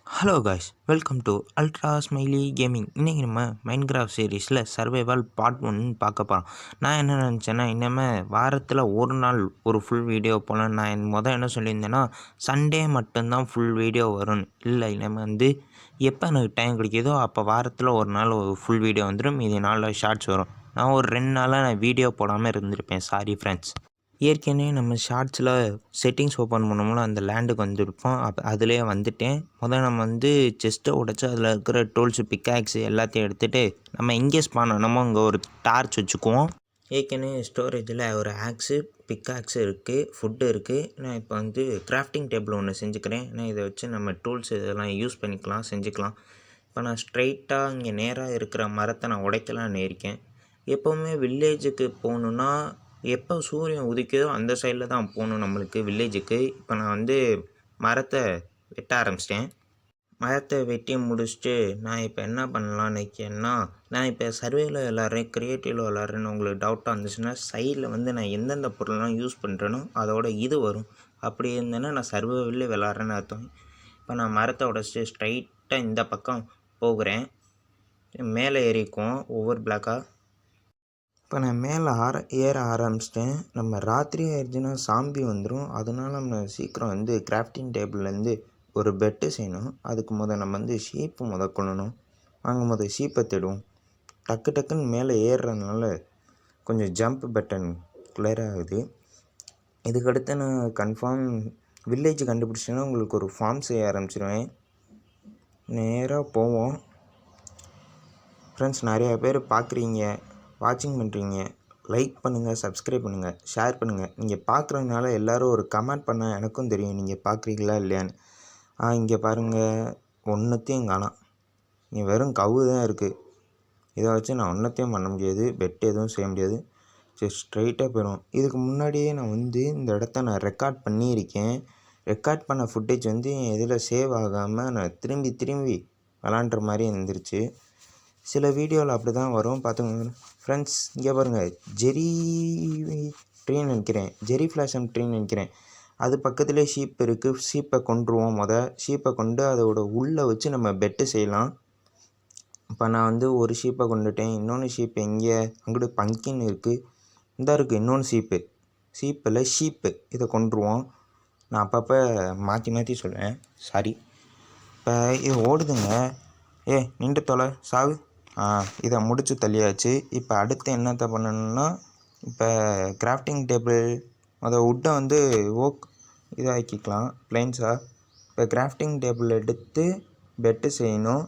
Hello guys, welcome to ultra smiley gaming. இன்றைக்கி நம்ம Minecraft சீரீஸில் சர்வைவல் பார்ட் 1 பார்க்க போகிறோம். நான் என்ன நினச்சேன்னா, இனிமேல் வாரத்தில் ஒரு நாள் ஒரு ஃபுல் வீடியோ போகலாம். நான் என்ன சொல்லியிருந்தேன்னா, சண்டே மட்டும்தான் ஃபுல் வீடியோ வரும். இல்லை, இனிமேல் எப்போ எனக்கு டைம் கிடைக்கிதோ அப்போ வாரத்தில் ஒரு நாள் ஒரு ஃபுல் வீடியோ வந்துடும். மீதி நாளில் ஷார்ட்ஸ் வரும். நான் ஒரு 2 நாளாக நான் வீடியோ போடாமல் இருந்திருப்பேன். Sorry friends. ஏற்கனவே நம்ம ஷார்ட்ஸில் செட்டிங்ஸ் ஓப்பன் பண்ணோம்ல, அந்த லேண்டுக்கு வந்திருப்போம். அதிலே வந்துட்டேன். நம்ம செஸ்ட்டை உடைச்சி அதில் இருக்கிற டூல்ஸு, பிக்காக்ஸு எல்லாத்தையும் எடுத்துகிட்டு நம்ம எங்கே நம்ம இங்கே ஒரு டார்ச் வச்சுக்குவோம். ஏற்கனவே ஸ்டோரேஜில் ஒரு ஆக்ஸு, பிக்காக்ஸு இருக்குது, ஃபுட்டு இருக்குது. நான் இப்போ கிராஃப்டிங் டேபிள் ஒன்று செஞ்சுக்கிறேன். நான் இதை வச்சு நம்ம டூல்ஸ் இதெல்லாம் யூஸ் பண்ணிக்கலாம், செஞ்சுக்கலாம். இப்போ நான் ஸ்ட்ரைட்டாக இங்கே நேராக இருக்கிற மரத்தை நான் உடைக்கலான்னு இருக்கேன். எப்போவுமே வில்லேஜுக்கு போகணுன்னா எப்போ சூரியன் உதிக்குதோ அந்த சைடில் தான் போகணும் நம்மளுக்கு வில்லேஜுக்கு. இப்போ நான் மரத்தை வெட்ட ஆரம்பிச்சிட்டேன். மரத்தை வெட்டி முடிச்சுட்டு நான் இப்போ என்ன பண்ணலான்னு இருக்கேன்னா, நான் இப்போ சர்வேயில் விளாட்றேன், கிரியேட்டிவில் விளாட்றேன்னு உங்களுக்கு டவுட்டாக இருந்துச்சுன்னா, சைடில் நான் எந்தெந்த பொருள்லாம் யூஸ் பண்ணுறேனோ அதோட இது வரும். அப்படி இருந்தேன்னா நான் சர்வேவில் விளாட்றேன்னு அர்த்தம். இப்போ நான் மரத்தை உடச்சிட்டு ஸ்ட்ரைட்டாக இந்த பக்கம் போகிறேன். மேலே ஏறிக்குவோம் ஒவ்வொரு பிளாக்காக. இப்போ நான் மேலே ஏற ஆரம்பிச்சிட்டேன். நம்ம ராத்திரி ஆயிடுச்சுன்னா சாம்பி வந்துடும். அதனால நம்ம சீக்கிரம் கிராஃப்டிங் டேபிள்லேருந்து ஒரு பெட்டு செய்யணும். அதுக்கு நம்ம ஷீப்பு கொள்ளணும். வாங்க ஷீப்பை தேடுவோம். டக்கு டக்குன்னு மேலே ஏறுறதுனால கொஞ்சம் ஜம்ப் பட்டன் கிளியர் ஆகுது. இதுக்கடுத்து நான் கன்ஃபார்ம் வில்லேஜ் கண்டுபிடிச்சேன்னா உங்களுக்கு ஒரு ஃபார்ம் செய்ய ஆரம்பிச்சிடுவேன். நேராக போவோம். ஃப்ரெண்ட்ஸ், நிறையா பேர் பார்க்குறீங்க, வாட்சிங் பண்ணுறீங்க. லைக் பண்ணுங்கள், சப்ஸ்கிரைப் பண்ணுங்கள், ஷேர் பண்ணுங்கள். நீங்கள் பார்க்குறதுனால எல்லோரும் ஒரு கமெண்ட் பண்ணால் எனக்கும் தெரியும் நீங்கள் பார்க்குறீங்களா இல்லையான்னு. இங்கே பாருங்கள், ஒன்றுத்தையும் காணோம். இங்கே வெறும் கவு தான் இருக்குது. இதை வச்சு நான் ஒன்றத்தையும் பண்ண முடியாது, பெட் எதுவும் செய்ய முடியாது. சரி, ஸ்ட்ரைட்டாக போயிடும். இதுக்கு முன்னாடியே நான் இந்த இடத்த நான் ரெக்கார்ட் பண்ணியிருக்கேன். ரெக்கார்ட் பண்ண ஃபுட்டேஜ் என் இதில் சேவ் ஆகாமல் நான் திரும்பி விளாண்டுற மாதிரி இருந்துருச்சு. சில வீடியோவில் அப்படி தான் வரும், பார்த்துக்கோங்க ஃப்ரெண்ட்ஸ். இங்கே பாருங்கள், ஜெரி ட்ரீன்னு நினைக்கிறேன், ஜெரி ஃப்ளாஷம் ட்ரீன்னு நினைக்கிறேன். அது பக்கத்துலேயே ஷீப் இருக்குது. ஷீப்பை கொண்டுருவோம். ஷீப்பை கொண்டு அதோட உள்ளே வச்சு நம்ம பெட்டு செய்யலாம். இப்போ நான் ஒரு ஷீப்பை கொண்டுட்டேன். இன்னொன்று ஷீப் எங்கே? அங்கிட்டு பங்கின் இருக்குது. இந்த இருக்குது இன்னொன்று ஷீப்பில் ஷீப்பு. இதை கொண்டுருவோம். நான் அப்பப்போ மாற்றி சொல்லுவேன், சாரி. இப்போ இது ஓடுதுங்க. நின்று தொலை, சாவு. இதை முடித்து தள்ளியாச்சு. இப்போ அடுத்து என்னத்தை பண்ணணும்னா, இப்போ கிராஃப்டிங் டேபிள் உட்டை ஓக் இதாக்கிக்கலாம், பிளைன்ஸாக. இப்போ கிராஃப்டிங் டேபிள் எடுத்து பெட்டு செய்யணும்.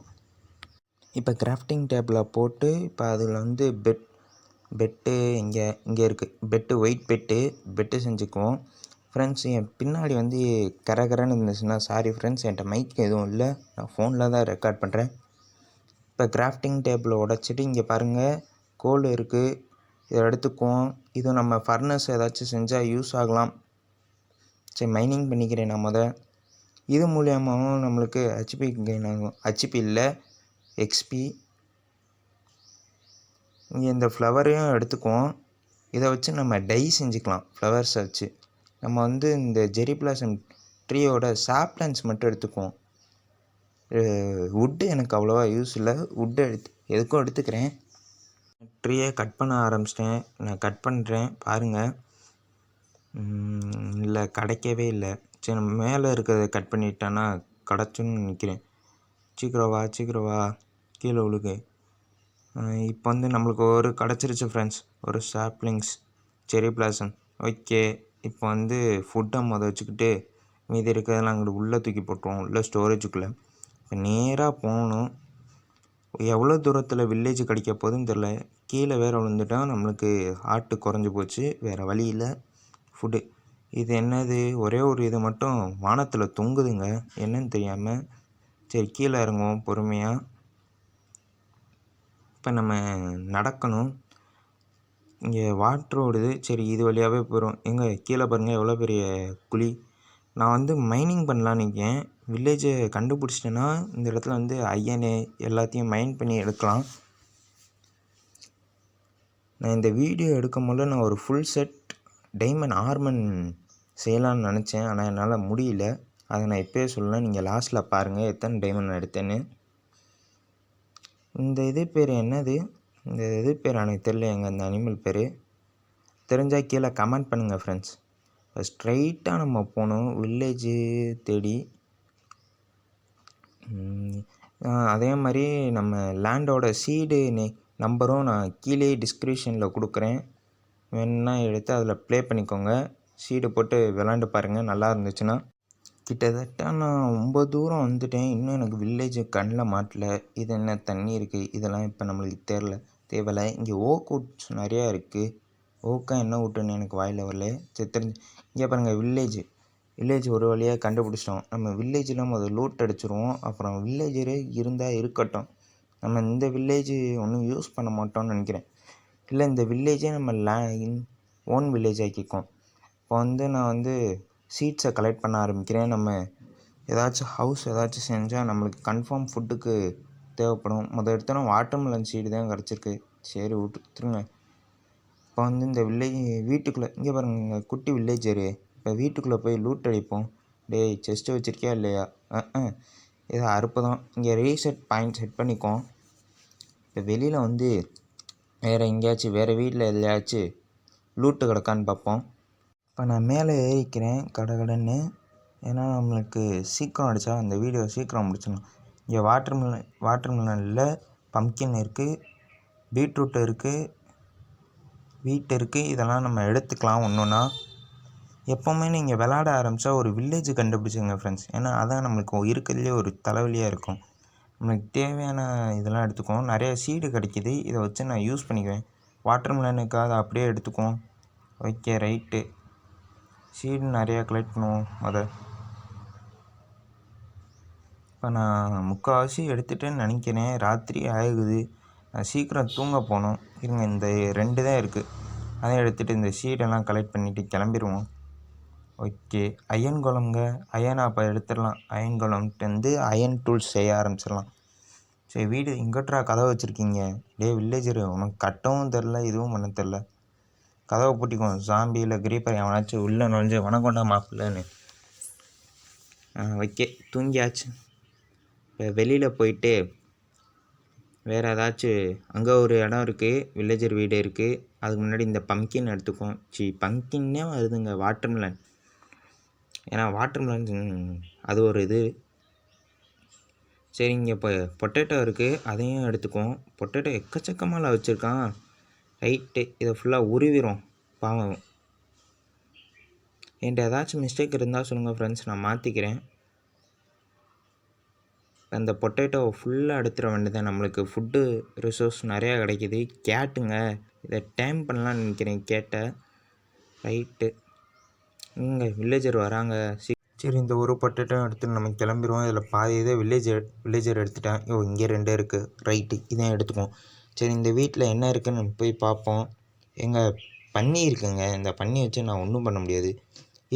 இப்போ கிராஃப்டிங் டேபிளை போட்டு இப்போ அதில் பெட்டு இங்கே இருக்குது. பெட்டு ஒயிட் பெட்டு செஞ்சுக்குவோம். ஃப்ரெண்ட்ஸ், என் பின்னாடி கரகரன்னு இருந்துச்சுன்னா சாரி ஃப்ரெண்ட்ஸ். என்கிட்ட மைக் எதுவும் இல்லை, நான் ஃபோனில் தான் ரெக்கார்ட் பண்ணுறேன். இப்போ கிராஃப்டிங் டேபிளை உடச்சிட்டு இங்கே பாருங்கள், கோல் இருக்குது. இதை எடுத்துக்குவோம். இது நம்ம ஃபர்னஸ் ஏதாச்சும் செஞ்சால் யூஸ் ஆகலாம். சரி, மைனிங் பண்ணிக்கிறேன் நான் இது மூலியமாகவும் நம்மளுக்கு ஹெச்பி கெயின் ஆகும். ஹெச்பி இல்லை, எக்ஸ்பி. இங்கே இந்த ஃப்ளவரையும் எடுத்துக்குவோம். இதை வச்சு நம்ம டை செஞ்சுக்கலாம். ஃப்ளவர்ஸை வச்சு நம்ம இந்த ஜெரி பிளாசம் ட்ரீயோட சாப்லன்ஸ் மட்டும் எடுத்துக்குவோம். வுட்டு எனக்கு அவ்வளோவா யூஸ் இல்லை. வுட்டு எதுக்கும் எடுத்துக்கிறேன். ட்ரீயை கட் பண்ண ஆரம்பிச்சிட்டேன். நான் கட் பண்ணுறேன், பாருங்கள். இல்லை, கிடைக்கவே இல்லை. சரி, நம்ம மேலே இருக்கிறத கட் பண்ணிட்டேன்னா கிடச்சுன்னு நினைக்கிறேன். சீக்கிரம் வா கீழே விழுகு. இப்போ நம்மளுக்கு ஒரு கிடச்சிருச்சு ஃப்ரெண்ட்ஸ், ஒரு சாப்லிங்ஸ் செரி பிளாசம். ஓகே, இப்போ ஃபுட்டை வச்சுக்கிட்டு மீதி இருக்கிறதெல்லாம் அங்கிட்டு உள்ளே தூக்கி போட்டுருவோம், உள்ளே ஸ்டோரேஜுக்குள்ளே. இப்போ நேராக போகணும். எவ்வளோ தூரத்தில் வில்லேஜ் கிடைக்க போகுதுன்னு தெரில. கீழே வேறு விழுந்துட்டால் நம்மளுக்கு ஆட்டு குறைஞ்சி போச்சு, வேறு வழி இல்லை. ஃபுட்டு இது என்னது, ஒரே ஒரு இது மட்டும் வானத்தில் தொங்குதுங்க, என்னன்னு தெரியாமல். சரி, கீழே இறங்குவோம் பொறுமையாக. இப்போ நம்ம நடக்கணும். இங்கே வாட்ரு ஓடுது. சரி, இது வழியாகவே போயிடும். எங்கே கீழே பாருங்கள், எவ்வளோ பெரிய குழி. நான் மைனிங் பண்ணலான்னு இருக்கேன். வில்லேஜை கண்டுபிடிச்சிட்டேன்னா இந்த இடத்துல ஐயனு எல்லாத்தையும் மைன் பண்ணி எடுக்கலாம். நான் இந்த வீடியோ எடுக்கும் போது நான் ஒரு ஃபுல் செட் டைமண்ட் ஆர்மன் செய்யலான்னு நினச்சேன். ஆனால் என்னால் முடியல. அதை நான் இப்போயே சொல்லலாம், நீங்கள் லாஸ்ட்டில் பாருங்கள் எத்தனை டைமண்ட் நான் எடுத்தேன்னு. இந்த இது பேர் என்னது? இந்த இது பேர் எனக்கு தெரியலையேங்க, இந்த அனிமல் பேர். தெரிஞ்சால் கீழே கமெண்ட் பண்ணுங்கள் ஃப்ரெண்ட்ஸ். ஸ்ட்ரைட்டாக நம்ம போகணும் வில்லேஜு தேடி. அதே மாதிரி நம்ம லேண்டோட சீடு நம்பரும் நான் கீழே டிஸ்கிரிப்ஷனில் கொடுக்குறேன், வேணுன்னா எடுத்து அதில் ப்ளே பண்ணிக்கோங்க. சீடு போட்டு விளாண்டு பாருங்கள், நல்லா இருந்துச்சுன்னா. கிட்டத்தட்ட நான் ரொம்ப தூரம் வந்துட்டேன், இன்னும் எனக்கு வில்லேஜு கண்ணில் மாட்டல. இது என்ன தண்ணி இருக்குது, இதெல்லாம் இப்போ நம்மளுக்கு தேவையில்லை. இங்கே ஓக் வுட்ஸ் நிறையா இருக்குது. ஓக்கா என்ன வுட்டுன்னு எனக்கு வாயில் வரல. சரி தெரிஞ்சு இங்கே பாருங்கள், வில்லேஜ் ஒரு வழியாக கண்டுபிடிச்சிட்டோம். நம்ம வில்லேஜில் முதல் லூட் அடிச்சிருவோம், அப்புறம் வில்லேஜரே இருந்தால் இருக்கட்டும். நம்ம இந்த வில்லேஜு ஒன்றும் யூஸ் பண்ண மாட்டோம்னு நினைக்கிறேன். இல்லை, இந்த வில்லேஜே நம்ம ஓன் வில்லேஜ் ஆக்கிக்கோம். இப்போ நான் சீட்ஸை கலெக்ட் பண்ண ஆரம்பிக்கிறேன். நம்ம ஏதாச்சும் ஹவுஸ் ஏதாச்சும் செஞ்சால் நம்மளுக்கு கன்ஃபார்ம் ஃபுட்டுக்கு தேவைப்படும். எடுத்தோன்னா வாட்டர்மெலன் சீடு தான் கிடச்சிருக்கு. சரி விட்டுருங்க. இப்போ இந்த வீட்டுக்குள்ளே இங்கே பாருங்க, குட்டி வில்லேஜரு. இப்போ வீட்டுக்குள்ளே போய் லூட் அடிப்போம். டேய், செஸ்ட்டு வச்சுருக்கியா இல்லையா? இதை அறுப்புதான். இங்கே ரீசெட் பாயிண்ட் செட் பண்ணிக்கோம். இப்போ வெளியில் வேறு எங்கேயாச்சும் வேறு வீட்டில் எதையாச்சும் லூட்டு கிடக்கான்னு பார்ப்போம். இப்போ நான் மேலே ஏறிக்கிறேன் கடன்னு, ஏன்னா நம்மளுக்கு சீக்கிரம் அடித்தா அந்த வீடியோ சீக்கிரம் முடிச்சிடணும். இங்கே வாட்டர்மெலனில் பம்ப்கின் இருக்குது, பீட்ரூட் இருக்குது, வீட் இருக்குது. இதெல்லாம் நம்ம எடுத்துக்கலாம் ஒன்றுன்னா. எப்போவுமே நீங்கள் விளாட ஆரம்பித்தா ஒரு வில்லேஜ் கண்டுபிடிச்சிங்க ஃப்ரெண்ட்ஸ், ஏன்னா அதான் நம்மளுக்கு இருக்கிறதுலே ஒரு தலைவலியாக இருக்கும். நம்மளுக்கு தேவையான இதெல்லாம் எடுத்துக்குவோம். நிறைய சீடு கிடைக்கிது, இதை வச்சு நான் யூஸ் பண்ணிக்குவேன். வாட்டர்மெலனுக்கு அதை அப்படியே எடுத்துக்குவோம். ஓகே ரைட்டு, சீடு நிறையா கலெக்ட் பண்ணுவோம். இப்போ நான் முக்கால்வாசி எடுத்துகிட்டேன்னு நினைக்கிறேன். ராத்திரி ஆகுது, நான் சீக்கிரம் தூங்க போகணும். இருங்க, இந்த 2 தான் இருக்குது, அதையும் எடுத்துகிட்டு இந்த சீடெல்லாம் கலெக்ட் பண்ணிவிட்டு கிளம்பிடுவோம். Okay, iron குளம்ங்க. அயன் அப்போ எடுத்துடலாம். அயன் குளம்ட்டு அயன் டூல்ஸ் செய்ய ஆரம்பிச்சிடலாம். சரி, வீடு இங்கட்ரா கதவை வச்சுருக்கீங்க. வில்லேஜரு, உனக்கு கட்டவும் தெரில, இதுவும் பண்ண தெரில. கதவை பூட்டிக்குவோம். ஜாம்பியில் கிரீப்பர் எவனாச்சும் உள்ளே நுழைஞ்சு வனக்கொண்டா மாப்பிள்ளன்னு. ஓகே, தூங்கியாச்சு. இப்போ வெளியில் போயிட்டு வேறு ஏதாச்சும் அங்கே ஒரு இடம் இருக்குது, வில்லேஜர் வீடு இருக்குது. அதுக்கு முன்னாடி இந்த பம்ப்கின் எடுத்துக்குவோம். பம்ப்கின்னே வருதுங்க, வாட்டர்மெலன். ஏன்னா வாட்டர்மெலன் அது ஒரு இது. சரி, இங்கே இப்போ பொட்டேட்டோ இருக்குது, அதையும் எடுத்துக்குவோம். பொட்டேட்டோ எக்கச்சக்கமாக வச்சுருக்கான். ரைட்டு, இதை ஃபுல்லாக உருவிடும் பாவம். என்கிட்ட ஏதாச்சும் மிஸ்டேக் இருந்தால் சொல்லுங்கள் ஃப்ரெண்ட்ஸ், நான் மாற்றிக்கிறேன். அந்த பொட்டேட்டோவை ஃபுல்லாக எடுத்துட வேண்டியதான். நம்மளுக்கு ஃபுட்டு ரிசோர்ஸ் நிறையா கிடைக்கிது. கேட்டுங்க, இதை டைம் பண்ணலான்னு நினைக்கிறேன் கேட்டை. ரைட்டு, இங்கே வில்லேஜர் வராங்க. சரி, இந்த ஒரு பொட்டேட்டோ எடுத்துகிட்டு நம்ம கிளம்பிடுவோம். இதில் பாதி இதை வில்லேஜர் எடுத்துட்டேன். இங்கே 2 இருக்குது. ரைட்டு, இதான் எடுத்துக்குவோம். சரி, இந்த வீட்டில் என்ன இருக்குதுன்னு நம்ம போய் பார்ப்போம். பன்னி இருக்குங்க. இந்த பன்னி வச்சு நான் ஒன்றும் பண்ண முடியாது.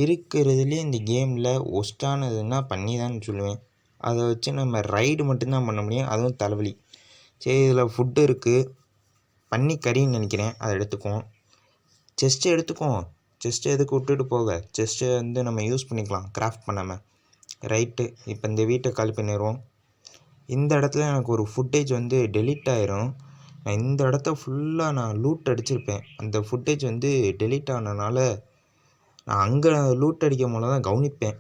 இருக்கிறதுலேயே இந்த கேமில் ஒஸ்ட்டானதுன்னா பன்னி தான் சொல்லுவேன். அதை வச்சு நம்ம ரைடு மட்டும்தான் பண்ண முடியும், அதுவும் தலைவலி. சரி, இதில் ஃபுட்டு இருக்குது. பன்னி கறின்னு நினைக்கிறேன், அதை எடுத்துக்குவோம். செஸ்ட்டு எடுத்துக்குவோம். செஸ்ட்டு எதுக்கு விட்டுட்டு போக, செஸ்ட்டு நம்ம யூஸ் பண்ணிக்கலாம் கிராஃப்ட் பண்ணாமல். ரைட்டு, இப்போ இந்த வீட்டை காலி பண்ணிடுவோம். இந்த இடத்துல எனக்கு ஒரு ஃபுட்டேஜ் டெலீட் ஆயிரும். இந்த இடத்த ஃபுல்லாக நான் லூட் அடிச்சிருப்பேன். அந்த ஃபுட்டேஜ் டெலீட் ஆனதுனால நான் அங்கே லூட் அடிக்கும் போது தான் கவனிப்பேன்.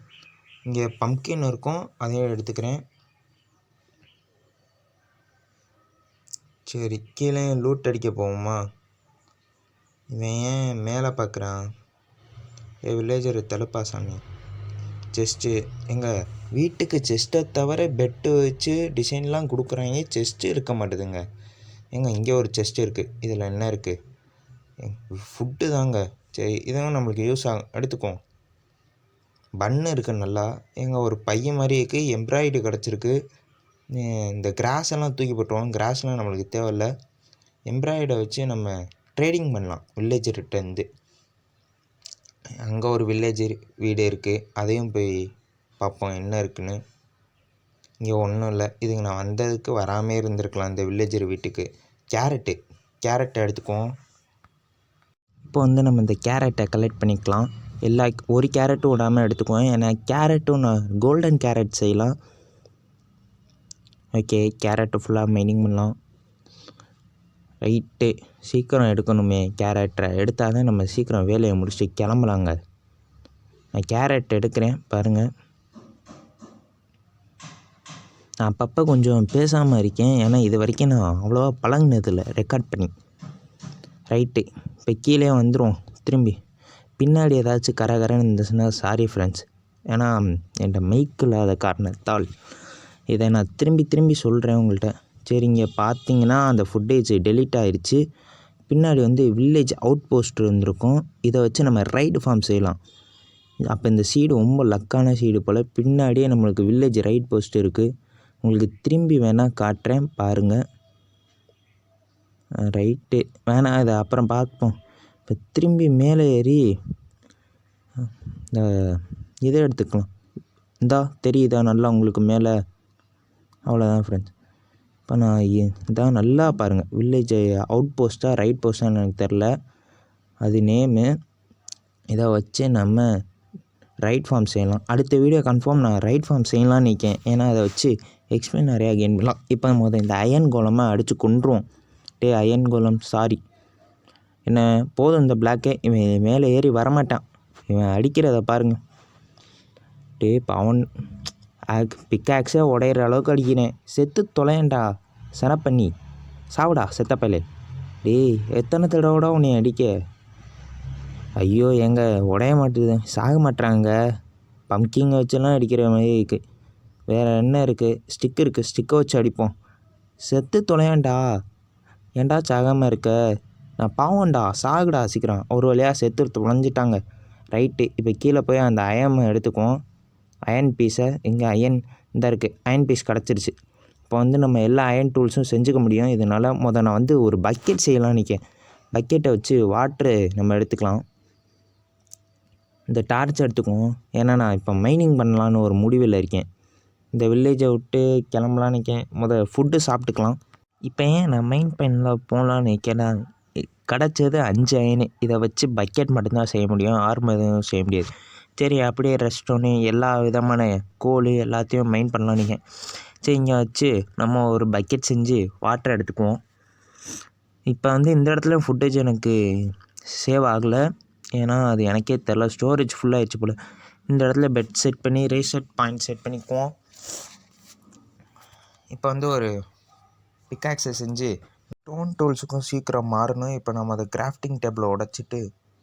இங்கே பம்ப்கின் இருக்கும், அதையும் எடுத்துக்கிறேன். சரி, கீழே லூட் அடிக்க போவோமா? இவன் ஏன் மேலே பார்க்குறான்? வில்லேஜர் தலப்பாசாமி. செஸ்ட்டு, எங்கள் வீட்டுக்கு செஸ்ட்டை தவிர பெட்டு வச்சு டிசைன்லாம் கொடுக்குறாங்க, செஸ்ட்டு இருக்க மாட்டேதுங்க. இங்கே ஒரு செஸ்ட் இருக்குது. இதில் என்ன இருக்குது? ஃபுட்டு தாங்க. சரி, இதுவும் நம்மளுக்கு யூஸ் ஆகும், எடுத்துக்குவோம். பன்னு இருக்குது நல்லா. ஒரு பையன் மாதிரி இருக்குது, எம்ப்ராய்டு கிடச்சிருக்கு. இந்த கிராஸ் எல்லாம் தூக்கி போட்டுருவோம், கிராஸ்லாம் நம்மளுக்கு தேவையில்ல. எம்ப்ராய்டை வச்சு நம்ம ட்ரேடிங் பண்ணலாம் வில்லேஜர்கிட்டேருந்து. அங்கே ஒரு வில்லேஜர் வீடு இருக்குது, அதையும் போய் பார்ப்போம் என்ன இருக்குன்னு. இங்கே ஒன்றும் இல்லை. இதுக்கு நான் வந்ததுக்கு வராமே இருந்திருக்கலாம் இந்த வில்லேஜர் வீட்டுக்கு. கேரட்டை எடுத்துக்குவோம். இப்போ நம்ம இந்த கேரட்டை கலெக்ட் பண்ணிக்கலாம். எல்லா ஒரு கேரட்டும் விடாமல் எடுத்துக்குவேன். ஏன்னா கேரட்டும் நான் கோல்டன் கேரட் செய்யலாம். ஓகே, கேரட்டு ஃபுல்லாக மைனிங் பண்ணலாம். ரைட்டு, சீக்கிரம் எடுக்கணுமே கேரட்டை. எடுத்தால் தான் நம்ம சீக்கிரம் வேலையை முடிச்சுட்டு கிளம்பலாங்க. நான் கேரட் எடுக்கிறேன் பாருங்கள். நான் அப்பப்போ கொஞ்சம் பேசாமல் இருக்கேன். ஏன்னா இது வரைக்கும் நான் அவ்வளோவா பழகினதில்லை ரெக்கார்ட் பண்ணி. ரைட்டு, இப்போ கீழே வந்துடும். திரும்பி பின்னாடி ஏதாச்சும் கரகரன்னு இருந்துச்சுன்னா சாரி ஃப்ரெண்ட்ஸ். ஏன்னா என்கிட்ட மைக் இல்லாத காரணத்தால் இதை நான் திரும்பி திரும்பி சொல்கிறேன் உங்கள்கிட்ட. சரி, இங்கே பார்த்தீங்கன்னா அந்த ஃபுட்டேஜ் டெலீட் ஆகிடுச்சு. பின்னாடி வந்து வில்லேஜ் அவுட் போஸ்ட் இருந்திருக்கும். இதை வச்சு நம்ம ரைடு ஃபார்ம் செய்யலாம். அப்போ இந்த சீடு ரொம்ப லக்கான சீடு போல். பின்னாடியே நம்மளுக்கு வில்லேஜ் ரைட் போஸ்ட் இருக்குது. உங்களுக்கு திரும்பி வேணால் காட்டுறேன் பாருங்கள். ரைட்டு, வேணாம் இதை அப்புறம் பார்ப்போம். இப்போ திரும்பி மேலே ஏறி இந்த இதை எடுத்துக்கலாம். இந்தா தெரியுதா நல்லா உங்களுக்கு மேலே? அவ்வளோதான் ஃப்ரெண்ட்ஸ். இப்போ நான் இதான் நல்லா பாருங்கள். வில்லேஜ் அவுட் போஸ்ட்டாக ரைட் போஸ்ட்டாக எனக்கு தெரில, அது நேமு. இதை வச்சு நம்ம ரைட் ஃபார்ம் செய்யலாம். அடுத்த வீடியோ கன்ஃபார்ம் நான் ரைட் ஃபார்ம் செய்யலான்னு நிற்கேன். ஏன்னா அதை வச்சு எக்ஸ்பிளைன் நிறையா கெயின் பண்ணலாம். இப்போ இந்த அயன் கோலமாக அடித்து கொண்டுருவோம். அயன் கோலம் சாரி, என்ன போதும் இந்த பிளாக்கே. இவன் மேலே ஏறி வரமாட்டான். இவன் அடிக்கிறத பாருங்கள். பவன் பிக்காக்ஸே உடையிற அளவுக்கு அடிக்கிறேன். செத்து தொலையண்டா சனப்பண்ணி, சாவுடா செத்தப்பலே. எத்தனை தடவைடா உன்னை அடிக்க? ஐயோ, எங்க உடைய மாட்டுது, சாக மாட்டுறாங்க. பம்கிங்கை வச்செல்லாம் அடிக்கிற மாதிரி இருக்குது. வேறு என்ன இருக்குது? ஸ்டிக் இருக்குது, ஸ்டிக்கை வச்சு அடிப்போம். செத்து தொலையாண்டா, ஏண்டா சாகாமல் இருக்க? நான் பாவம்டா, சாகுடா சீக்கிரம். ஒரு வழியாக செத்து தொலைஞ்சிட்டாங்க. ரைட்டு, இப்போ கீழே போய் அந்த அயன் எடுத்துக்குவோம். அயன் பீஸை இங்கே அயன் இந்த இருக்குது. அயன் பீஸ் கிடச்சிருச்சு. இப்போ வந்து நம்ம எல்லா அயன் டூல்ஸும் செஞ்சுக்க முடியும். இதனால் நான் வந்து ஒரு பக்கெட் செய்யலாம்னு நிற்கேன். பக்கெட்டை வச்சு வாட்ரு நம்ம எடுத்துக்கலாம். இந்த டார்ச் எடுத்துக்குவோம். ஏன்னா நான் இப்போ மைனிங் பண்ணலான்னு ஒரு முடிவில் இருக்கேன். இந்த வில்லேஜை விட்டு கிளம்பலான்னு இருக்கேன். ஃபுட்டு சாப்பிட்டுக்கலாம். இப்போ ஏன் நான் மைன் பண்ணல போகலான்னு இருக்கேன்னா, கிடச்சது 5 அயனு. இதை வச்சு பக்கெட் மட்டும்தான் செய்ய முடியும், ஆர்மர் எதுவும் செய்ய முடியாது. சரி, அப்படியே ரெஸ்டோனு எல்லா விதமான கோல் எல்லாத்தையும் மைன் பண்ணலான்னு இருக்கேன். சரி, இங்கே வச்சு நம்ம ஒரு பக்கெட் செஞ்சு வாட்டர் எடுத்துக்குவோம். இப்போ வந்து இந்த இடத்துல ஃபுட்டேஜ் எனக்கு சேவ் ஆகலை. ஏன்னா அது எனக்கே தெரில, ஸ்டோரேஜ் ஃபுல்லாகிடுச்சு போல். இந்த இடத்துல பெட் செட் பண்ணி ரீசெட் பாயிண்ட் செட் பண்ணிக்குவோம். இப்போ வந்து ஒரு பிக்காக்ஸை செஞ்சு ஸ்டோன் டூல்ஸுக்கும் சீக்கிரம் மாறணும். இப்போ நம்ம அதை கிராஃப்டிங் டேபிளை உடச்சிட்டு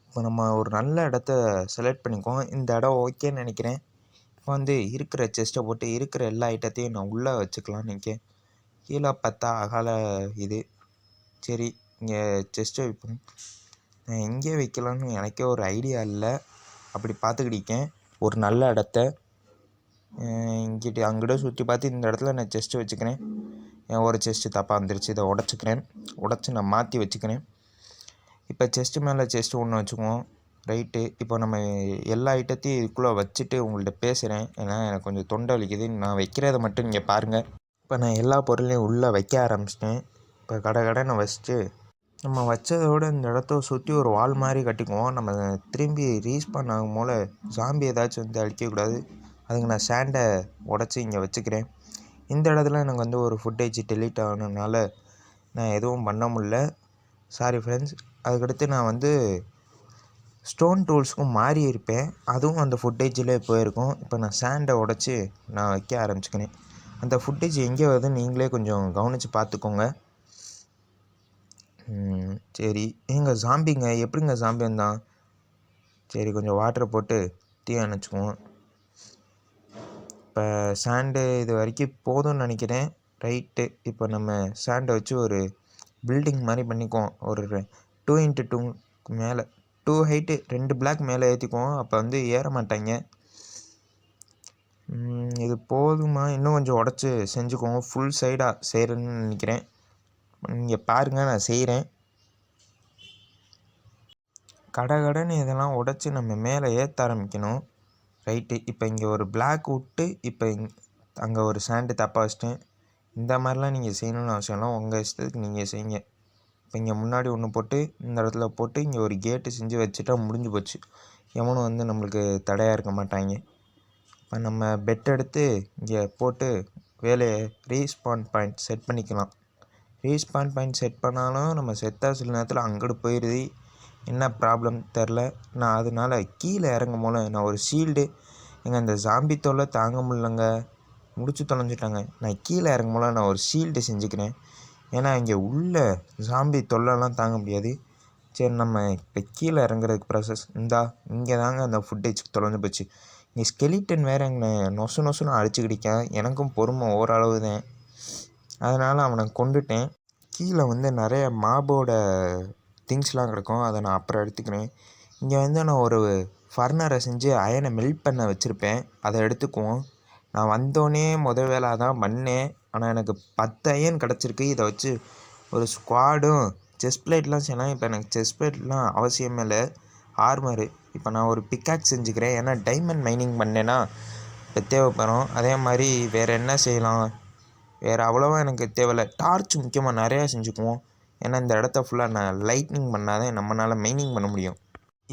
இப்போ நம்ம ஒரு நல்ல இடத்த செலக்ட் பண்ணிக்குவோம். இந்த இடம் ஓகேன்னு நினைக்கிறேன். இப்போ வந்து இருக்கிற செஸ்ட்டை போட்டு இருக்கிற எல்லா ஐட்டத்தையும் நான் உள்ளே வச்சுக்கலான்னு நினைக்கிறேன். கீழே பார்த்தா அகால இது. சரி, இங்கே செஸ்ட்டை வைப்போம். நான் எங்கே வைக்கலான்னு எனக்கே ஒரு ஐடியா இல்லை. அப்படி பார்த்துக்கிட்டிருக்கேன் ஒரு நல்ல இடத்த. இங்கிட்ட அங்கிட்ட சுற்றி பார்த்து இந்த இடத்துல நான் செஸ்ட்டு வச்சுக்கிறேன். ஒரு செஸ்ட்டு தப்பாக வந்துருச்சு, இதை உடச்சி நான் மாற்றி வச்சுக்கிறேன். இப்போ செஸ்ட்டு மேலே செஸ்ட்டு ஒன்று வச்சுக்குவோம். ரைட்டு, இப்போ நம்ம எல்லா ஐட்டத்தையும் இதுக்குள்ளே வச்சுட்டு உங்கள்கிட்ட பேசுகிறேன். ஏன்னா எனக்கு கொஞ்சம் தொண்டை வலிக்குது. நான் வைக்கிறத மட்டும் நீங்கள் பாருங்கள். இப்போ நான் எல்லா பொருளையும் உள்ளே வைக்க ஆரம்பிச்சிட்டேன். இப்போ கடை வச்சுட்டு நம்ம வச்சதோட இந்த இடத்த சுற்றி ஒரு வால் மாதிரி கட்டிக்குவோம். நம்ம திரும்பி ரீஸ்பான் ஆகும் போல் ஜாம்பி ஏதாச்சும் வந்து அடிக்கக்கூடாது. அதுக்கு நான் சாண்டை உடச்சி இங்கே வச்சுக்கிறேன். இந்த இடத்துல எனக்கு வந்து ஒரு ஃபுட்டேஜ் டெலீட் ஆகணுனால நான் எதுவும் பண்ண முடில, சாரி ஃப்ரெண்ட்ஸ். அதுக்கடுத்து நான் வந்து ஸ்டோன் டூல்ஸுக்கும் மாறி இருப்பேன். அதுவும் அந்த ஃபுட்டேஜில் போயிருக்கும். இப்போ நான் சாண்டை உடச்சி நான் வைக்க ஆரம்பிச்சுக்கிறேன். அந்த ஃபுட்டேஜ் எங்கே வருதுன்னு நீங்களே கொஞ்சம் கவனித்து பார்த்துக்கோங்க. சரி, ஜாம்பிங்க எப்படிங்க ஜாம்பி வந்தான்? சரி, கொஞ்சம் வாட்டரை போட்டு தீ அணைச்சிக்குவோம். இப்போ சாண்டு இது வரைக்கும் போதும்னு நினைக்கிறேன். ரைட்டு, இப்போ நம்ம சாண்டை வச்சு ஒரு பில்டிங் மாதிரி பண்ணிக்குவோம். ஒரு 2x2 மேலே 2 ஹைட்டு 2 பிளாக் மேலே ஏற்றிக்குவோம். அப்போ வந்து ஏற மாட்டாங்க. இது போதுமா? இன்னும் கொஞ்சம் உடச்சி செஞ்சுக்குவோம். ஃபுல் சைடாக செய்கிறேன்னு நினைக்கிறேன். நீங்கள் பாருங்கள், நான் செய்கிறேன். கடைன்னு இதெல்லாம் உடச்சி நம்ம மேலே ஏற்ற ஆரம்பிக்கணும். ரைட்டு, இப்போ இங்கே ஒரு பிளாக் விட்டு இப்போ அங்கே ஒரு சாண்டு தப்பாக வச்சிட்டேன். இந்த மாதிரிலாம் நீங்கள் செய்யணும்னு அவசியம்லாம் உங்கள் இஷ்டத்துக்கு நீங்கள் செய்யுங்க. இப்போ இங்கே முன்னாடி ஒன்று போட்டு இந்த இடத்துல போட்டு இங்கே ஒரு கேட்டு செஞ்சு வச்சுட்டா முடிஞ்சு போச்சு. எவனும் வந்து நம்மளுக்கு தடையாக இருக்க மாட்டாங்க. இப்போ நம்ம பெட் எடுத்து இங்கே போட்டு வேலையை ரீஸ்பான் பாயிண்ட் செட் பண்ணிக்கலாம். ரீஸ்பான் பாயிண்ட் செட் பண்ணாலும் நம்ம செத்தாக சில நேரத்தில் அங்கிட்டு போயிடுது. என்ன ப்ராப்ளம் தெரில. நான் அதனால கீழே இறங்கும் போல நான் ஒரு ஷீல்டு இந்த ஜாம்பி தொல்லை தாங்க முடியலங்க, முடிச்சு தொலைஞ்சிட்டாங்க. நான் கீழே இறங்கும் போல நான் ஒரு ஷீல்டு செஞ்சுக்கிறேன். ஏன்னா இங்கே உள்ள ஜாம்பி தொல்லைலாம் தாங்க முடியாது. சரி, நம்ம இப்போ கீழே இறங்குறதுக்கு ப்ராசஸ் இங்கே தாங்க அந்த ஃபுட்டேஜ் தொலைஞ்சு போச்சு. இங்கே ஸ்கெலிட்டன் வேறு எங்கே நொசுன்னு அடிச்சுக்கிடிக்கான். எனக்கும் பொறுமை ஓரளவு தான். அதனால் அவனை கொண்டுட்டேன். கீழே வந்து நிறைய மாபோட திங்ஸ்லாம் கிடக்கும், அதை நான் அப்புறம் எடுத்துக்கிறேன். இங்கே வந்து நான் ஒரு ஃபர்னரை செஞ்சு அயனை மெல்ட் பண்ண வச்சுருப்பேன், அதை எடுத்துக்குவோம். நான் வந்தோடனே முதல் வேலை தான் பண்ணேன். ஆனால் எனக்கு 10 அயன் கிடச்சிருக்கு. இதை வச்சு ஒரு ஸ்குவாடும் செஸ்ட் பிளேட்லாம் செய்யலாம். இப்போ எனக்கு செஸ்ட் பிளேட்லாம் அவசியமே இல்லை, ஆர்மரு. இப்போ நான் ஒரு பிக்காக்ஸ் செஞ்சுக்கிறேன், ஏன்னா டைமண்ட் மைனிங் பண்ணேன்னா இப்போ தேவைப்படும். அதே மாதிரி வேறு என்ன செய்யலாம், வேறு அவ்வளோவா எனக்கு தேவையில்லை. டார்ச் முக்கியமாக நிறையா செஞ்சுக்குவோம். ஏன்னா இந்த இடத்த ஃபுல்லாக நான் லைட்னிங் பண்ணாதான் நம்மளால் மைனிங் பண்ண முடியும்.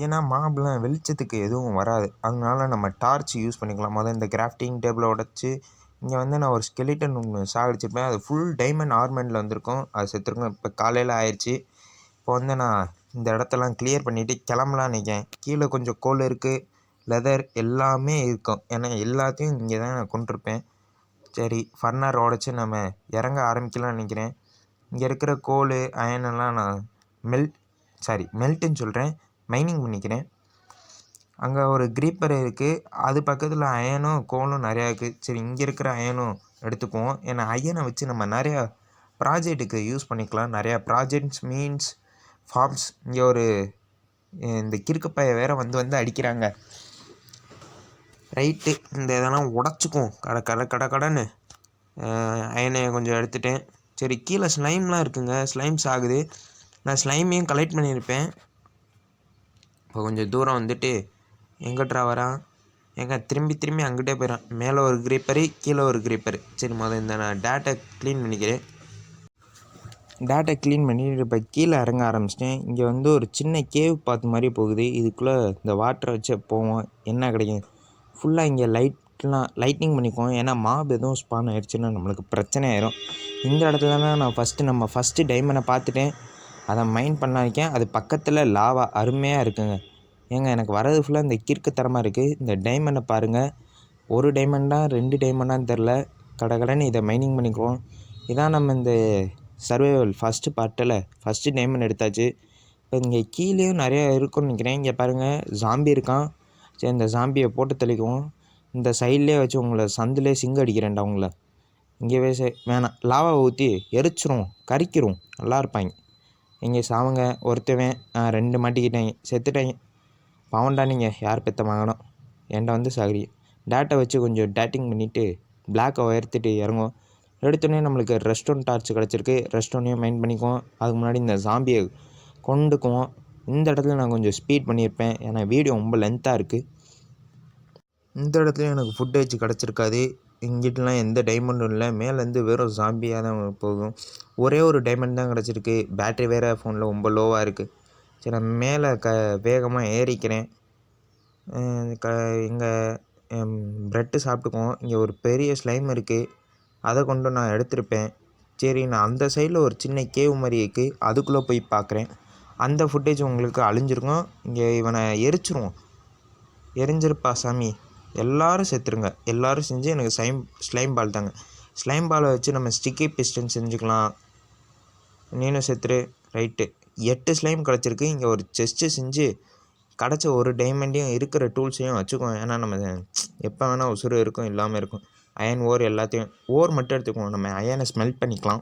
ஏன்னா மாப்லாம் வெளிச்சத்துக்கு எதுவும் வராது, அதனால நம்ம டார்ச் யூஸ் பண்ணிக்கலாம். முதல்ல இந்த கிராஃப்டிங் டேபிளை உடச்சி இங்கே வந்து நான் ஒரு ஸ்கெலிட்டன் ஒன்று சாகடிச்சிருப்பேன். அது ஃபுல் டைமண்ட் ஆர்மெண்டில் வந்திருக்கும், அது செத்துருக்கும். இப்போ காலையில் ஆயிடுச்சு. இப்போ வந்து நான் இந்த இடத்தெல்லாம் கிளியர் பண்ணிவிட்டு கிளம்பலான்னு நினைக்கிறேன். கீழே கொஞ்சம் கோல் இருக்குது, லெதர் எல்லாமே இருக்கும். ஏன்னா எல்லாத்தையும் இங்கே தான் நான் கொண்டிருப்பேன். சரி, ஃபர்னர் உடச்சி நம்ம இறங்க ஆரம்பிக்கலாம்னு நினைக்கிறேன். இங்கே இருக்கிற கோல் அயனெல்லாம் நான் மெல்ட்டுன்னு சொல்கிறேன், மைனிங் பண்ணிக்கிறேன். அங்கே ஒரு க்ரீப்பர் இருக்குது, அது பக்கத்தில் அயனும் கோலும் நிறையா இருக்குது. சரி, இங்கே இருக்கிற அயனும் எடுத்துக்குவோம். ஏன்னா அயனை வச்சு நம்ம நிறையா ப்ராஜெக்ட்டுக்கு யூஸ் பண்ணிக்கலாம். நிறையா ப்ராஜெக்ட்ஸ் மீன்ஸ் ஃபார்ம்ஸ். இங்கே ஒரு இந்த கிறுக்கப்பையை வேறு வந்து அடிக்கிறாங்க. ரைட்டு, இந்த இதெல்லாம் உடச்சிக்கும் கடன்னு அயனை கொஞ்சம் எடுத்துட்டேன். சரி, கீழே ஸ்லைம்லாம் இருக்குங்க, ஸ்லைம்ஸ் ஆகுது. நான் ஸ்லைமையும் கலெக்ட் பண்ணியிருப்பேன். இப்போ கொஞ்சம் தூரம் வந்துட்டு எங்கிட்டா வரான், திரும்பி அங்கிட்டே போயிடான். மேலே ஒரு க்ரீப்பரு, கீழே ஒரு க்ரீப்பரு. சரி, இந்த நான் டேட்டை க்ளீன் பண்ணிக்கிறேன். டேட்டை க்ளீன் பண்ணிட்டு இப்போ கீழே இறங்க ஆரம்பிச்சிட்டேன். இங்கே வந்து ஒரு சின்ன கேவ் பார்த்து மாதிரி போகுது. இதுக்குள்ளே இந்த வாட்டரை வச்சு போவோம், என்ன கிடைக்கும். ஃபுல்லாக இங்கே லைட்னிங் பண்ணிக்குவோம். ஏன்னா மாப் எதுவும் ஸ்பான் ஆகிடுச்சுன்னா நம்மளுக்கு பிரச்சனை ஆயிரும். இந்த இடத்துல தான் நான் ஃபஸ்ட்டு டைமண்டை பார்த்துட்டேன், அதை மைண்ட் பண்ணாதிக்கேன். அது பக்கத்தில் லாவா அருமையாக இருக்குங்க. எனக்கு வரது ஃபுல்லாக இந்த கிறுக்குத்தரமாக இருக்குது. இந்த டைமண்டை பாருங்கள், ஒரு டைமண்டா 2 டைமண்டான்னு தெரில. கடன்னு இதை மைனிங் பண்ணிக்குவோம். இதான் நம்ம இந்த சர்வைவல் ஃபஸ்ட்டு பார்ட்டில் ஃபஸ்ட்டு டைமண்ட் எடுத்தாச்சு. இப்போ இங்கே கீழேயும் நிறையா இருக்குன்னு நினைக்கிறேன். இங்கே பாருங்கள், ஜாம்பி இருக்கான். சரி, இந்த ஜாம்பியை போட்டு தெளிக்குவோம். இந்த சைட்லேயே வச்சு உங்களை சந்திலே சிங்கு அடிக்கிறேன்டா உங்களை. இங்கே வேணாம், லாவா ஊற்றி எரிச்சிரும், கறிக்கிறோம், நல்லா இருப்பாங்க. இங்கே சாவுங்க. ஒருத்தவன் 2 மாட்டிக்கிட்டாங்க, செத்துட்டாங்க. பாவண்டா, நீங்கள் யார் பெற்ற வாங்கணும், என்கிட்ட வந்து சாகுறீங்க. டேட்டை வச்சு கொஞ்சம் டேட்டிங் பண்ணிவிட்டு பிளாக்கை உயர்த்திட்டு இறங்கும். எடுத்தோடனே நம்மளுக்கு ரெஸ்டோன் டார்ச் கிடச்சிருக்கு, ரெஸ்டோனையும் மைண்ட் பண்ணிக்குவோம். அதுக்கு முன்னாடி இந்த ஜாம்பியை கொண்டுக்குவோம். இந்த இடத்துல நான் கொஞ்சம் ஸ்பீட் பண்ணியிருப்பேன், ஏன்னா வீடியோ ரொம்ப லென்த்தாக இருக்குது. இந்த இடத்துல எனக்கு ஃபுட்டேஜ் கிடச்சிருக்காது. இங்கிட்டலாம் எந்த டைமண்டும் இல்லை, மேலேருந்து வெறும் ஜாம்பியாக தான் போகும். ஒரே ஒரு டைமண்ட் தான் கிடச்சிருக்கு. பேட்ரி வேறு ஃபோனில் ரொம்ப லோவாக இருக்குது. சரி, நான் மேலே வேகமாக ஏறிக்கிறேன். இங்கே ப்ரெட்டு சாப்பிட்டுக்குவோம். இங்கே ஒரு பெரிய ஸ்லைம் இருக்குது, அதை கொண்டு நான் எடுத்திருப்பேன். சரி, நான் அந்த சைடில் ஒரு சின்ன கேவ் மாதிரி இருக்குது, அதுக்குள்ளே போய் பார்க்குறேன். அந்த ஃபுட்டேஜ் உங்களுக்கு அழிஞ்சிருக்கும். இங்கே இவனை எரிச்சிருவோம். எரிஞ்சிருப்பா சாமி, எல்லோரும் செத்துருங்க. எல்லோரும் செஞ்சு எனக்கு ஸ்லைம் பால் தாங்க. ஸ்லைம் பாலை வச்சு நம்ம ஸ்டிக்கி பிஸ்டன் செஞ்சுக்கலாம். நீனும் செத்துரு. ரைட்டு, 8 ஸ்லைம் கிடச்சிருக்கு. இங்கே ஒரு செஸ்ட்டு செஞ்சு கிடச்ச ஒரு டைமண்டையும் இருக்கிற டூல்ஸையும் வச்சுக்குவோம். ஏன்னா நம்ம எப்போ வேணால் உசுறு இருக்கும், இல்லாமல் இருக்கும். அயன் ஓர் எல்லாத்தையும் மட்டும் எடுத்துக்குவோம், நம்ம அயனை ஸ்மெல்ட் பண்ணிக்கலாம்.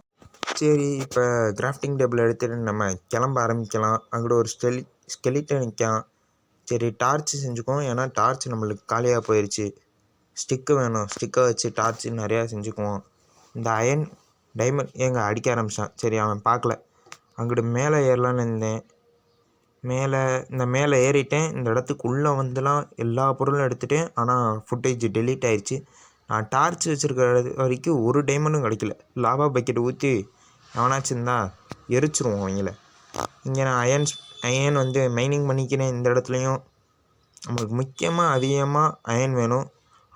சரி, இப்போ கிராஃப்டிங் டேபிள் எடுத்துகிட்டு நம்ம கிளம்ப ஆரம்பிக்கலாம். அங்கிட்ட ஒரு ஸ்கெலிட்டன் நிற்கான். சரி, டார்ச் செஞ்சுக்குவோம், ஏன்னா டார்ச் நம்மளுக்கு காலியாக போயிடுச்சு. ஸ்டிக்கு வேணும், ஸ்டிக்கை வச்சு டார்ச்சு நிறையா செஞ்சுக்குவோம். இந்த அயன் டைமண்ட் அடிக்க ஆரம்பித்தான். சரி, அவன் பார்க்கல. அங்கிட்டு மேலே ஏறலான்னு இருந்தேன். மேலே ஏறிட்டேன். இந்த இடத்துக்கு உள்ளே வந்துலாம் எல்லா பொருளும் எடுத்துகிட்டேன். ஆனால் ஃபுட்டேஜ் டெலீட் ஆயிடுச்சு. நான் டார்ச் வச்சுருக்க வரைக்கும் ஒரு டைமண்டும் கிடைக்கல. லாவா பக்கெட் ஊற்றி எவனாச்சும் இருந்தால் எரிச்சிருவோம் அவங்கள. இங்கே நான் அயன் மைனிங் பண்ணிக்கிறேன். இந்த இடத்துலையும் நம்மளுக்கு முக்கியமாக அதிகமாக அயன் வேணும்.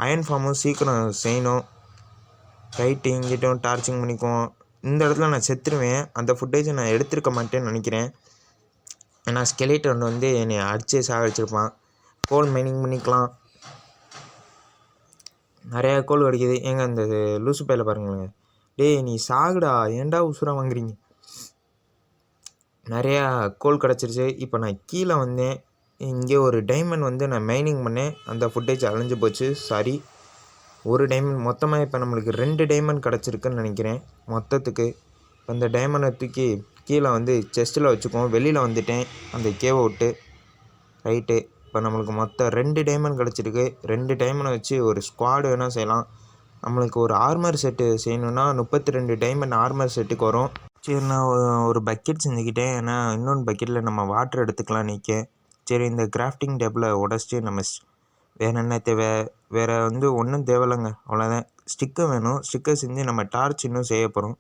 அயன் ஃபார்மும் சீக்கிரம் செய்யணும். ரைட்டு இங்கிட்டும் டார்ச்சிங் பண்ணிக்குவோம். இந்த இடத்துல நான் செத்துருவேன். அந்த ஃபுட்டேஜை நான் எடுத்திருக்க மாட்டேன்னு நினைக்கிறேன். ஏன்னா ஸ்கெலிட்டன் வந்து என்னை அடித்து சாகடிச்சிருப்பான். கோல் மைனிங் பண்ணிக்கலாம். நிறையா கோல் கிடைக்கிது. ஏங்க அந்த லூசு பையில பாருங்களேன். டேய் நீ சாகுடா, ஏன்டா உசுராக வாங்குறீங்க. நிறையா கோல் கிடச்சிருச்சு. இப்போ நான் கீழே வந்தேன். இங்கே ஒரு டைமண்ட் வந்து நான் மைனிங் பண்ணேன். அந்த ஃபுட்டேஜ் அழிஞ்சு போச்சு. சாரி, ஒரு டைமண்ட். மொத்தமாக இப்போ நம்மளுக்கு 2 டைமண்ட் கிடச்சிருக்குன்னு நினைக்கிறேன் மொத்தத்துக்கு. அந்த டைமண்டை தூக்கி கீழே வந்து செஸ்ட்டில் வச்சுக்குவோம். வெளியில் வந்துட்டேன் அந்த கேவை விட்டு. ரைட்டு, இப்போ நம்மளுக்கு மொத்தம் 2 டைமண்ட் கிடச்சிருக்கு. 2 டைமண்டை வச்சு ஒரு ஸ்குவாடு வேணால் செய்யலாம். நம்மளுக்கு ஒரு ஆர்மர் செட்டு செய்யணுன்னா 32 டைமண்ட் ஆர்மர் செட்டுக்கு வரும். சரி, நான் ஒரு பக்கெட் செஞ்சுக்கிட்டேன். ஏன்னா இன்னொன்று பக்கெட்டில் நம்ம வாட்டர் எடுத்துக்கலாம் நிற்க. சரி, இந்த கிராஃப்டிங் டேபிளை உடச்சிட்டு நம்ம வேறு என்ன தேவை, வேறு வந்து ஒன்றும் தேவையில்லைங்க, அவ்வளோதான். ஸ்டிக்கர் வேணும். ஸ்டிக்கர் செஞ்சு நம்ம டார்ச் இன்னும் செய்ய போகிறோம்.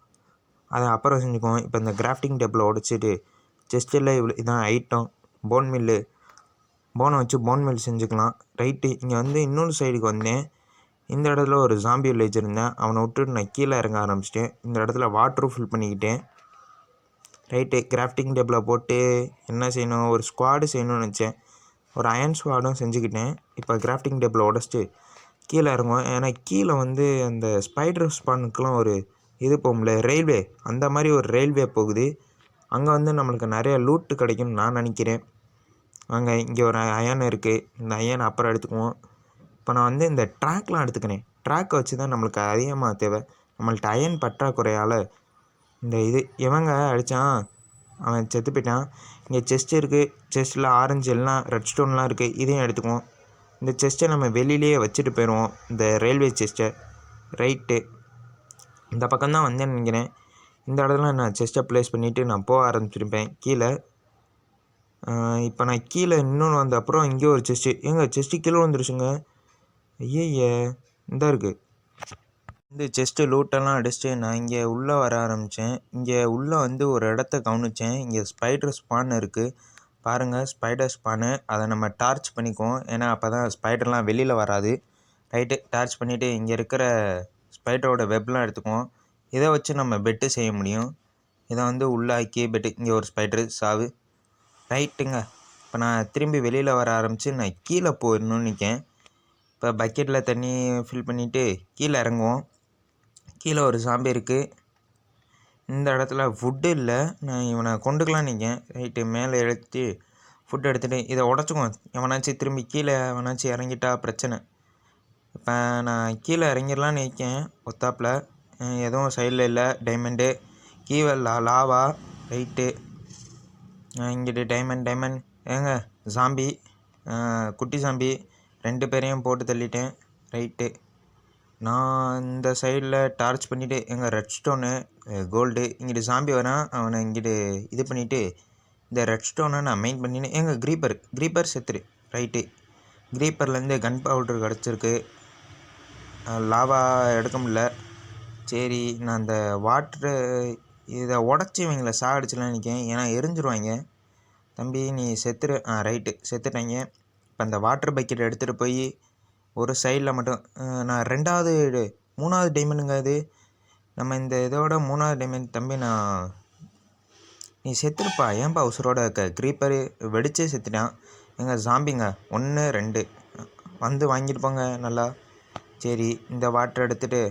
அதை அப்புறம் செஞ்சுக்குவோம். இப்போ இந்த கிராஃப்டிங் டேபிளை உடச்சிட்டு செஸ்ட்டில் இதான் ஐட்டம் போன் மில்லு. போனை வச்சு போன் மில் செஞ்சுக்கலாம். ரைட்டு, இங்கே வந்து இன்னொரு சைடுக்கு வந்தேன். இந்த இடத்துல ஒரு ஜாம்பி வில்லேஜ் இருந்தேன். அவனை விட்டுட்டு நான் கீழே இறங்க ஆரம்பிச்சிட்டேன். இந்த இடத்துல வாட்டரும் ஃபில் பண்ணிக்கிட்டேன். ரைட்டு, கிராஃப்டிங் டேபிளை போட்டு என்ன செய்யணும், ஒரு ஸ்குவாடு செய்யணும்னு நினச்சேன். ஒரு அயன் ஸ்குவாடும் செஞ்சுக்கிட்டேன். இப்போ கிராஃப்டிங் டேபிளை உடச்சிட்டு கீழே இறங்குவோம். ஏன்னா கீழே வந்து அந்த ஸ்பைடர் ஸ்பானுக்கெலாம் ஒரு இது போகும்ல, ரயில்வே, அந்த மாதிரி ஒரு ரயில்வே போகுது. அங்கே வந்து நம்மளுக்கு நிறைய லூட்டு கிடைக்கும்னு நான் நினைக்கிறேன். அங்கே இங்கே ஒரு அயன் இருக்குது. இந்த அயன் அப்புறம் எடுத்துக்குவோம். இப்போ நான் வந்து இந்த ட்ராக்லாம் எடுத்துக்கிறேன். ட்ராக்கை வச்சு தான் நம்மளுக்கு அதிகமாக தேவை. நம்மள்ட்ட அயன் பற்றாக்குறையால் இந்த இது இவங்க அடித்தான், அவன் செத்து போயிட்டான். இங்கே செஸ்ட் இருக்குது. செஸ்ட்டில் ஆரஞ்சு எல்லாம் ரெட் ஸ்டோன்லாம் இருக்குது. இதையும் எடுத்துக்குவோம். இந்த செஸ்ட்டை நம்ம வெளியிலேயே வச்சுட்டு போயிடுவோம், இந்த ரயில்வே செஸ்ட்டை. ரைட்டு, இந்த பக்கம்தான் வந்தேன்னு நினைக்கிறேன். இந்த இடத்துல நான் செஸ்ட்டை ப்ளேஸ் பண்ணிவிட்டு நான் போக ஆரம்பிச்சிருப்பேன் கீழே. இப்போ நான் கீழே இன்னொன்று வந்த அப்புறம் இங்கே ஒரு செஸ்ட்டு. செஸ்ட்டு கீழே வந்துருச்சுங்க. ஐயே, இந்த இருக்குது. இந்த செஸ்ட்டு லூட்டெல்லாம் அடிச்சுட்டு நான் இங்கே உள்ளே வர ஆரம்பித்தேன். இங்கே உள்ளே வந்து ஒரு இடத்த கவனித்தேன். இங்கே ஸ்பைடர் ஸ்பான் இருக்குது பாருங்கள், ஸ்பைடர் ஸ்பானு. அதை நம்ம டார்ச் பண்ணிக்குவோம். ஏன்னா அப்போ தான் ஸ்பைடர்லாம் வெளியில் வராது. ரைட்டு, டார்ச் பண்ணிவிட்டு இங்கே இருக்கிற ஸ்பைடரோட வெப்லாம் எடுத்துக்குவோம். இதை வச்சு நம்ம பெட்டு செய்ய முடியும். இதை வந்து உள்ளாக்கி பெட்டு. இங்கே ஒரு ஸ்பைடரு சாவு. ரைட்டுங்க, இப்போ நான் திரும்பி வெளியில் வர ஆரம்பித்து நான் கீழே போயிடணும்னு நிற்கேன். இப்போ பக்கெட்டில் தண்ணி ஃபில் பண்ணிவிட்டு கீழே இறங்குவோம். கீழே ஒரு சாம்பி இருக்குது. இந்த இடத்துல ஃபுட்டு இல்லை. நான் இவனை கொண்டுக்கலான்னு நிற்கேன். ரைட்டு, மேலே எடுத்து ஃபுட்டு எடுத்துகிட்டு இதை உடச்சிக்குவோம். எவனாச்சும் திரும்பி கீழே எவனாச்சும் இறங்கிட்டா பிரச்சனை. இப்போ நான் கீழே இறங்கிடலான்னு நிற்கேன். ஒத்தாப்பில் எதுவும் சைடில் இல்லை. டைமண்டு கீழே லாவா. ரைட்டு, இங்கிட்டு டைமண்ட். ஜாம்பி, குட்டி ஜாம்பி 2 பேரையும் போட்டு தள்ளிட்டேன். ரைட்டு, நான் இந்த சைடில் டார்ச் பண்ணிவிட்டு ரெட் ஸ்டோனு கோல்டு. இங்கிட்டு ஜாம்பி வரான். அவனை இங்கிட்டு இது பண்ணிவிட்டு இந்த ரெட் ஸ்டோனை நான் மெயின் பண்ணினேன். க்ரீப்பர் செத்துரு. ரைட்டு, க்ரீப்பர்லேருந்து கன் பவுட்ரு கிடச்சிருக்கு. லாவா எடுக்க முடியல. சரி, நான் அந்த வாட்ரு இதை உடச்சி இவங்களை சாகடிச்சலாம் நினைக்கிறேன். ஏன்னா எரிஞ்சிருவாங்க. தம்பி நீ செத்துரு. ரைட்டு, செத்துட்டாங்க. இப்போ அந்த வாட்டர் பக்கெட் எடுத்துகிட்டு போய் ஒரு சைடில் மட்டும் நான் 3வது டைமண்டுங்க அது. நம்ம இந்த இதோட 3வது டைமண்ட். தம்பி நீ செத்துருப்பா, ஏன்பா உசுரோட இருக்க. க்ரீப்பரு வெடிச்சே செத்துட்டான். ஜாம்பிங்க 1 2 வந்து வாங்கிட்டு போங்க நல்லா. சரி, இந்த வாட்டர் எடுத்துகிட்டு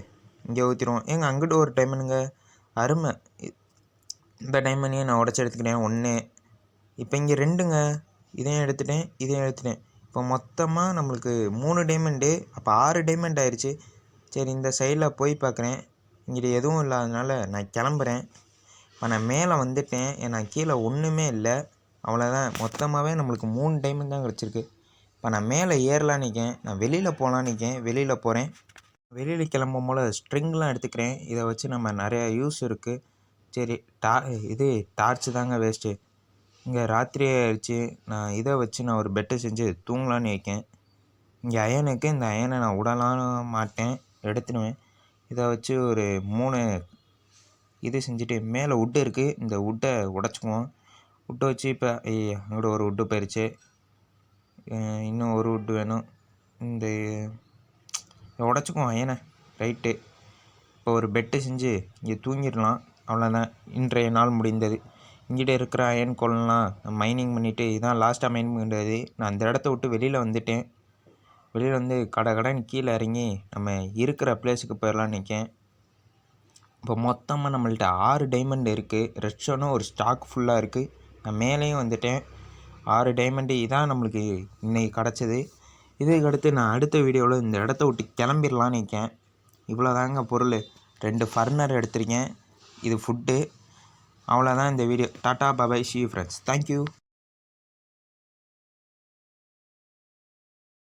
இங்கே ஊற்றிடுவோம். அங்கிட்டு ஒரு டைமண்டுங்க. அருமை. இந்த டைமண்டையும் நான் உடச்சி எடுத்துக்கிட்டேன் 1. இப்போ இங்கே 2ங்க. இதையும் எடுத்துட்டேன். இப்போ மொத்தமாக நம்மளுக்கு 3 டைமண்டு. அப்போ 6 டைமண்ட் ஆயிடுச்சு. சரி, இந்த சைடில் போய் பார்க்குறேன். இங்கிட்ட எதுவும் இல்லாதனால நான் கிளம்புறேன். இப்போ நான் மேலே வந்துட்டேன். ஏன்னா கீழே ஒன்றுமே இல்லை. அவ்வளோதான். மொத்தமாகவே நம்மளுக்கு 3 டைமண்ட் தான் கிடச்சிருக்கு. இப்போ நான் மேலே ஏறலான்னு நிற்கேன். நான் வெளியில் போகலான்னு நிற்கேன். வெளியில் போகிறேன். வெளியில் கிளம்பும் போல் ஸ்ட்ரிங்லாம் எடுத்துக்கிறேன். இதை வச்சு நம்ம நிறையா யூஸ் இருக்குது. சரி, இது டார்ச்சு தாங்க வேஸ்ட்டு. இங்கே ராத்திரி ஆயிடுச்சு. நான் இதை வச்சு நான் ஒரு பெட்டை செஞ்சு தூங்கலான்னு வைக்கேன். இங்கே அயனுக்கு இந்த அயனை நான் விடலான்னு மாட்டேன், எடுத்துடுவேன். இதை வச்சு ஒரு 3 இது செஞ்சுட்டு மேலே வுட்டு இருக்குது. இந்த வுட்டை உடச்சிக்குவோம். வுட்டை வச்சு இப்போ அங்கிட்ட ஒரு வுட்டு போயிடுச்சு. இன்னும் ஒரு வுட்டு வேணும். இந்த உடச்சிக்குவோம் ஏன்னா ரைட்டு. இப்போ ஒரு பெட்டு செஞ்சு இங்கே தூங்கிடலாம். அவ்வளோதான், இன்றைய நாள் முடிந்தது. இங்கிட்ட இருக்கிற அயன் கோல்லாம் மைனிங் பண்ணிவிட்டு இதான் லாஸ்ட்டாக மைன் பண்ணுறது. நான் அந்த இடத்த விட்டு வெளியில் வந்துட்டேன். வெளியில் வந்து கடைன்னு கீழே இறங்கி நம்ம இருக்கிற பிளேஸுக்கு போயிடலான்னு நிற்கேன். இப்போ மொத்தமாக நம்மள்ட்ட 6 டைமண்ட் இருக்குது. ரெட் ஸ்டோனும் ஒரு ஸ்டாக் ஃபுல்லாக இருக்குது. நான் மேலேயும் வந்துட்டேன். 6 டைமண்டு இதான் நம்மளுக்கு இன்றைக்கி கிடச்சிது. இதுக்கு அடுத்து நான் அடுத்த வீடியோவில் இந்த இடத்த விட்டு கிளம்பிடலான்னு நிற்கேன். இவ்வளோதாங்க பொருள். 2 ஃபர்னர் எடுத்திருக்கேன். இது ஃபுட்டு. அவ்வளோதான் இந்த video. Tata bye bye, see you friends. Thank you.